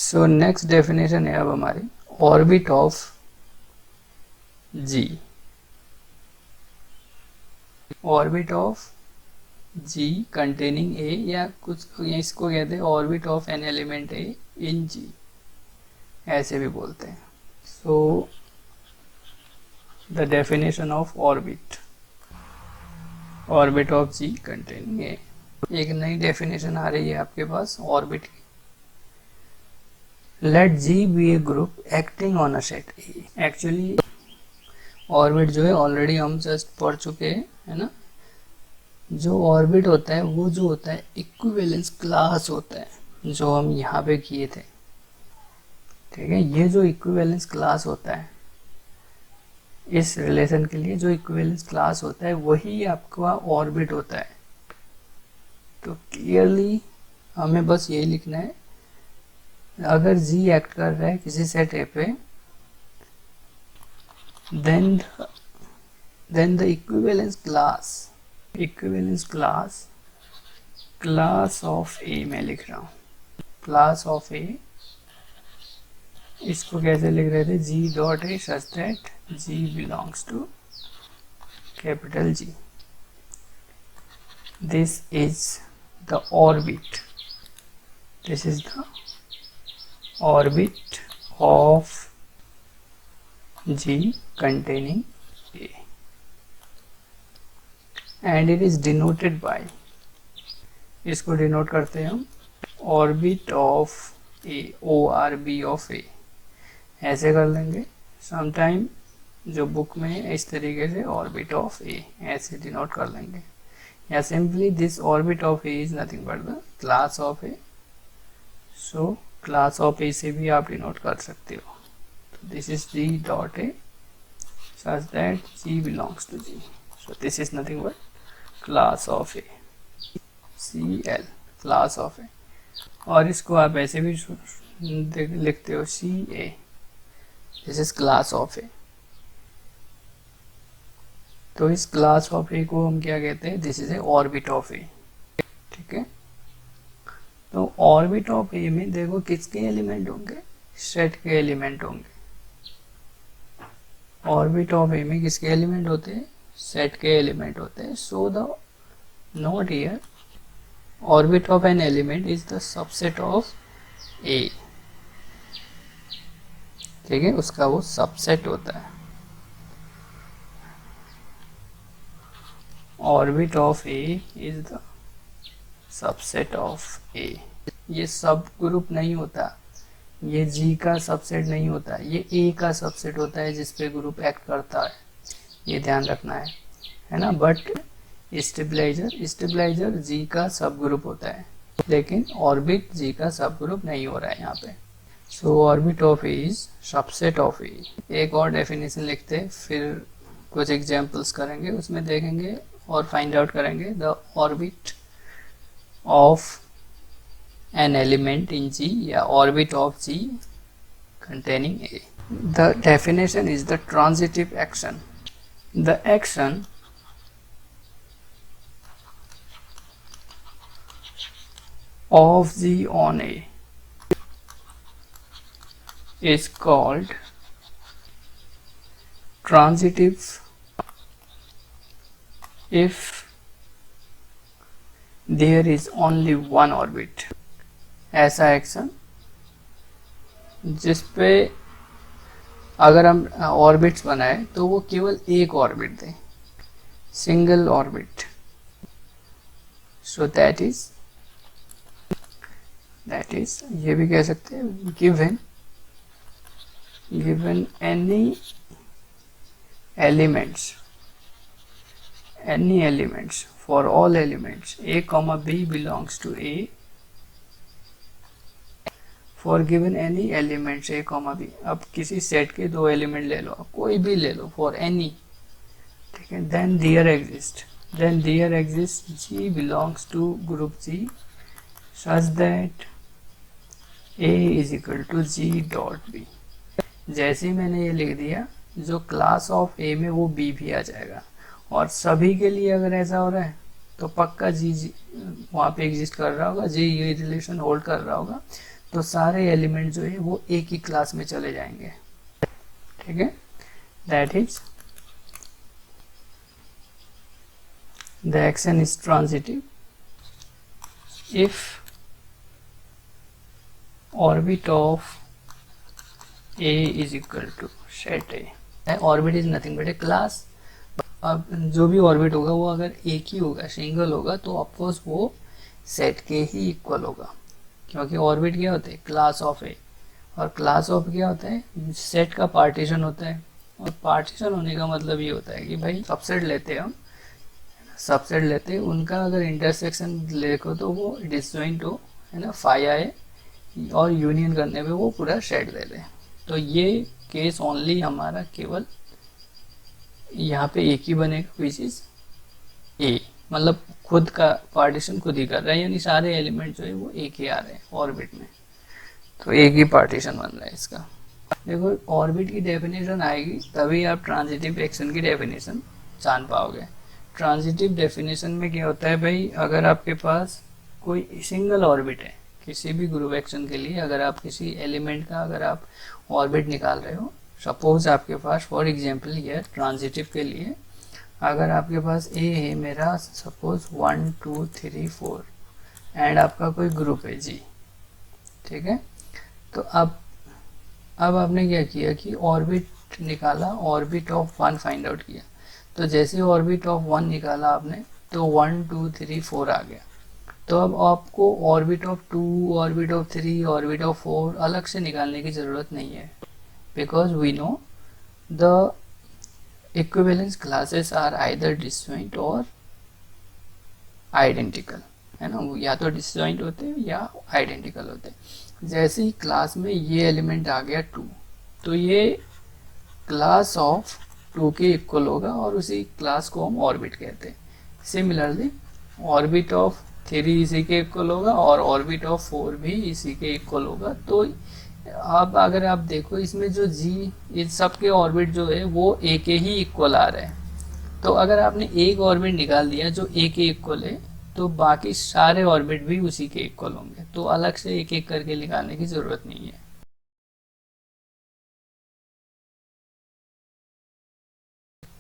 So next definition है अब हमारी orbit of G. Orbit of G containing A, या कुछ इसको कहते हैं orbit of an element A in G, ऐसे भी बोलते हैं। So the definition of orbit, orbit of G containing A. एक नई डेफिनेशन आ रही है आपके पास ऑर्बिट की। Let G be a group acting on a set A. Actually orbit जो है ऑलरेडी हम जस्ट पढ़ चुके हैं, है ना। जो ऑर्बिट होता है वो जो होता है इक्विवेलेंस क्लास होता है, जो हम यहाँ पे किए थे, ठीक है। ये जो इक्विवेलेंस क्लास होता है इस रिलेशन के लिए, जो इक्विवेलेंस क्लास होता है वही आपका ऑर्बिट होता है। तो क्लियरली हमें बस यही लिखना है, अगर जी एक्ट कर रहा है किसी सेट ए पे, then the equivalence class of a मैं लिख रहा हूँ। क्लास ऑफ ए, इसको कैसे लिख रहे थे, g dot a such that g belongs to capital G. This is the orbit, this is the orbit of G containing A, and it is denoted by, इसको डिनोट करते हैं हम orbit of a, ORB of a, ऐसे कर लेंगे। Sometime जो book में इस तरीके से ऑर्बिट ऑफ ए ऐसे डिनोट कर लेंगे, या simply this orbit of a is nothing but the class of a. So class of a से भी आप डिनोट कर सकते हो। तो this is g dot a such that g belongs to G. So this is nothing but class of a, CL, class of a. और इसको आप ऐसे भी लिखते हो CA, this is class of a. तो इस क्लास ऑफ ए को हम क्या कहते हैं, this is a orbit of a, ठीक है। तो ऑर्बिट ऑफ ए में देखो किसके एलिमेंट होंगे, सेट के एलिमेंट होंगे। ऑर्बिट ऑफ ए में किसके एलिमेंट होते हैं, सेट के एलिमेंट होते हैं। So the note here, orbit of an element is the subset of a, ठीक है, उसका वो सबसेट होता है। Orbit of a is the subset of a. ये सब ग्रुप नहीं होता, ये जी का सबसेट नहीं होता, ये ए का सबसेट होता है जिस पे ग्रुप एक्ट करता है, ये ध्यान रखना है ना। बट स्टेबलाइजर जी का सब ग्रुप होता है, लेकिन ऑर्बिट जी का सब ग्रुप नहीं हो रहा है यहाँ पे। So orbit of a is subset of a. एक और डेफिनेशन लिखते हैं, फिर कुछ एग्जाम्पल्स करेंगे, उसमें देखेंगे और फाइंड आउट करेंगे the orbit of an element in G, या orbit of G containing A. The definition is the transitive action. The action of G on A is called transitive if there is only one orbit। ऐसा action जिस पे अगर हम orbits बनाए तो वो केवल एक orbit they, single orbit. So that is ये भी कह सकते हैं, given any elements for all elements a comma b belongs to A, for given any elements a comma b। अब किसी सेट के दो एलिमेंट ले लो, कोई भी ले लो, for any, ठीक है। then there exists G belongs to group G such that A is equal to G dot B। जैसे ही मैंने ये लिख दिया, जो क्लास ऑफ A में वो B भी आ जाएगा, और सभी के लिए अगर ऐसा हो रहा है तो पक्का जी वहाँ पे एग्जिस्ट कर रहा होगा, जी ये रिलेशन होल्ड कर रहा होगा। तो सारे एलिमेंट जो है वो एक ही क्लास में चले जाएंगे, ठीक है। That is the action is transitive if orbit of A is equal to set A। Orbit is nothing but A class. अब जो भी ऑर्बिट होगा वो अगर एक ही होगा, सिंगल होगा, तो ऑफकोर्स वो सेट के ही इक्वल होगा, क्योंकि ऑर्बिट क्या होते हैं, क्लास ऑफ ए, और क्लास ऑफ क्या होता है, सेट का पार्टीशन होता है। और पार्टीशन होने का मतलब ये होता है कि भाई सबसेट लेते हैं हम, सबसेट लेते हैं, उनका अगर इंटरसेक्शन देखो तो वो डिसजॉइंट हो, है ना, फाई आए, और यूनियन करने पे वो पूरा सेट ले ले। तो ये केस ओनली हमारा केवल यहाँ पे एक ही बनेगा, विच इज ए, मतलब खुद का पार्टीशन खुद ही कर रहा है, यानी सारे एलिमेंट जो है वो एक ही आ रहे हैं ऑर्बिट में, तो एक ही पार्टीशन बन रहा है इसका। देखो ऑर्बिट की डेफिनेशन आएगी तभी आप ट्रांजिटिव एक्शन की डेफिनेशन जान पाओगे। ट्रांजिटिव डेफिनेशन में क्या होता है भाई, अगर आपके पास कोई सिंगल ऑर्बिट है किसी भी ग्रुप एक्शन के लिए, अगर आप किसी एलिमेंट का अगर आप ऑर्बिट निकाल रहे हो, सपोज आपके पास फॉर एग्जांपल ये ट्रांजिटिव के लिए अगर आपके पास ए है मेरा, सपोज 1 2 3 4 एंड आपका कोई ग्रुप है जी, ठीक है। तो अब आपने क्या किया कि ऑर्बिट निकाला, ऑर्बिट ऑफ 1 फाइंड आउट किया। तो जैसे ऑर्बिट ऑफ 1 निकाला आपने तो 1 2 3 4 आ गया। तो अब आपको orbit of 2, orbit of 3, orbit of 4 अलग से निकालने की ज़रूरत नहीं है, because we know the equivalence classes are either disjoint और आइडेंटिकल, है ना, या तो डिसजॉइंट होते हैं या आइडेंटिकल होते हैं। जैसे ही क्लास में ये एलिमेंट आ गया 2, तो ये क्लास ऑफ 2 के इक्वल होगा और उसी क्लास को हम ऑर्बिट कहते हैं। सिमिलरली ऑर्बिट ऑफ 3 इसी के इक्वल होगा और ऑर्बिट ऑफ 4 भी इसी के इक्वल होगा। तो अब अगर आप देखो इसमें जो जी, इस सब के ऑर्बिट जो है वो ए के ही इक्वल आ रहे हैं। तो अगर आपने एक ऑर्बिट निकाल दिया जो ए के इक्वल है, तो बाकी सारे ऑर्बिट भी उसी के इक्वल होंगे, तो अलग से एक एक करके निकालने की ज़रूरत नहीं है।